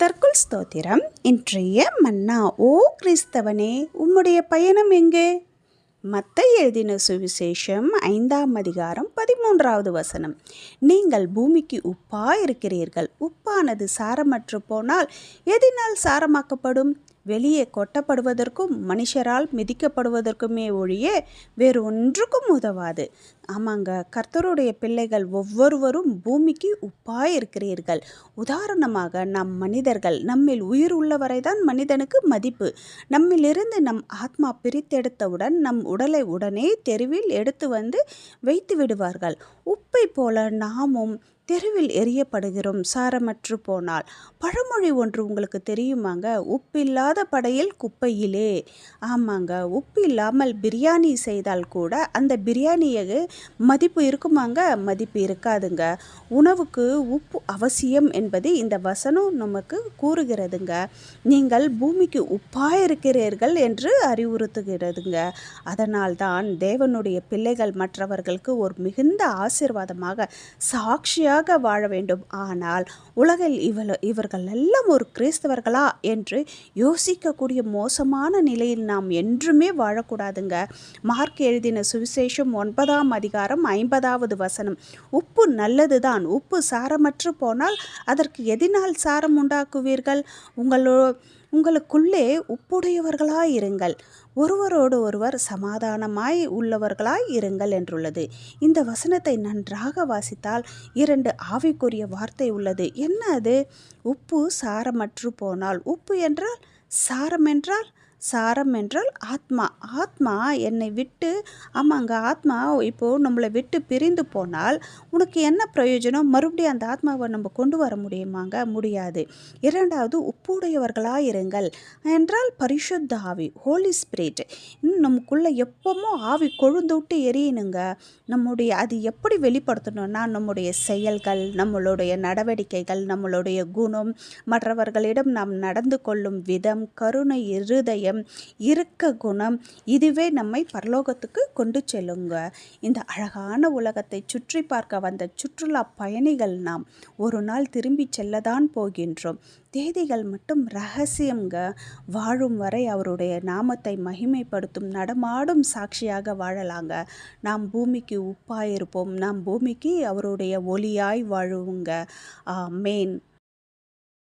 கர்த்தர்க்குள் ஸ்தோத்திரம். இன்றைய மன்னா. ஓ கிறிஸ்தவனே, உம்முடைய பயணம் எங்கே? மத்தேயு எழுதின சுவிசேஷம் 5ஆம் அதிகாரம் 13வது வசனம். நீங்கள் பூமிக்கு உப்பாயிருக்கிறீர்கள். உப்பானது சாரமற்று போனால் எதினால் சாரமாக்கப்படும்? வெளியே கொட்டப்படுவதற்கும் மனுஷரால் மிதிக்கப்படுவதற்குமே ஒழிய வேறு ஒன்றுக்கும் உதவாது. ஆமாங்க, கர்த்தருடைய பிள்ளைகள் ஒவ்வொருவரும் பூமிக்கு உப்பாயிருக்கிறீர்கள். உதாரணமாக, நம் மனிதர்கள், நம்மில் உயிர் உள்ளவரை தான் மனிதனுக்கு மதிப்பு. நம்மிலிருந்து நம் ஆத்மா பிரித்தெடுத்தவுடன் நம் உடலை உடனே தெருவில் எடுத்து வந்து வைத்து விடுவார்கள். உப்பை போல நாமும் தெருவில் எரியப்படுகிறோம் சாரமற்று போனால். பழமொழி ஒன்று உங்களுக்கு தெரியுமாங்க? உப்பில்லாத படையில் குப்பையிலே. ஆமாங்க, உப்பு இல்லாமல் பிரியாணி செய்தால் கூட அந்த பிரியாணியை மதிப்பு இருக்குமாங்க? மதிப்பு இருக்காதுங்க. உணவுக்கு உப்பு அவசியம் என்பது இந்த வசனம் நமக்கு கூறுகிறதுங்க. நீங்கள் பூமிக்கு உப்பாயிருக்கிறீர்கள் என்று அறிவுறுத்துகிறதுங்க. அதனால்தான் தேவனுடைய பிள்ளைகள் மற்றவர்களுக்கு ஒரு மிகுந்த ஆசீர்வாதமாக சாட்சியாக வாழ வேண்டும். ஆனால் உலகில் இவர்கள் எல்லாம் ஒரு கிறிஸ்தவர்களா என்று யோசிக்கக்கூடிய மோசமான நிலையில் நாம் என்றுமே வாழக்கூடாதுங்க. மார்க் எழுதின சுவிசேஷம் 9ஆம் அதிகாரம் 50வது வசனம். உப்பு நல்லதுதான். உப்பு சாரமற்று போனால் அதற்கு எதினால் சாரம் உண்டாக்குவீர்கள்? உங்களுக்குள்ளே உப்புடையவர்களாய் இருங்கள், ஒருவரோடு ஒருவர் சமாதானமாய் உள்ளவர்களாய் இருங்கள் என்றுள்ளது. இந்த வசனத்தை நன்றாக வாசித்தால் 2 ஆவிக்குரிய வார்த்தை உள்ளது. என்ன அது? உப்பு சாரமற்று போனால். உப்பு என்றால் சாரம் என்றால் சாரம் என்றால் ஆத்மா. ஆத்மா என்னை விட்டு, ஆமாங்க, ஆத்மா இப்போது நம்மளை விட்டு பிரிந்து போனால் உனக்கு என்ன பிரயோஜனம்? மறுபடியும் அந்த ஆத்மாவை நம்ம கொண்டு வர முடியுமாங்க? முடியாது. 2வது, உப்புடையவர்களாக இருங்கள் என்றால் பரிசுத்த ஆவி, ஹோலி ஸ்பிரிட். நமக்குள்ளே எப்பவுமோ ஆவி கொழுந்து விட்டு எரியணுங்க. அது எப்படி வெளிப்படுத்தணும்னா நம்முடைய செயல்கள், நம்மளுடைய நடவடிக்கைகள், நம்மளுடைய குணம், மற்றவர்களிடம் நாம் நடந்து கொள்ளும் விதம், கருணை இருதயம், இருக்க குணம், இதுவே நம்மை பரலோகத்துக்கு கொண்டு செல்லுங்க. இந்த அழகான உலகத்தை சுற்றி பார்க்க வந்த சுற்றுலா பயணிகள் நாம் ஒரு நாள் திரும்பி செல்லதான் போகின்றோம். தேதிகள் மட்டும் ரகசியங்க. வாழும் வரை அவருடைய நாமத்தை மகிமைப்படுத்தும் நடமாடும் சாட்சியாக வாழலாங்க. நாம் பூமிக்கு உப்பாயிருப்போம். நாம் பூமிக்கு அவருடைய ஒளியாய் வாழுவோங்க. ஆமென்.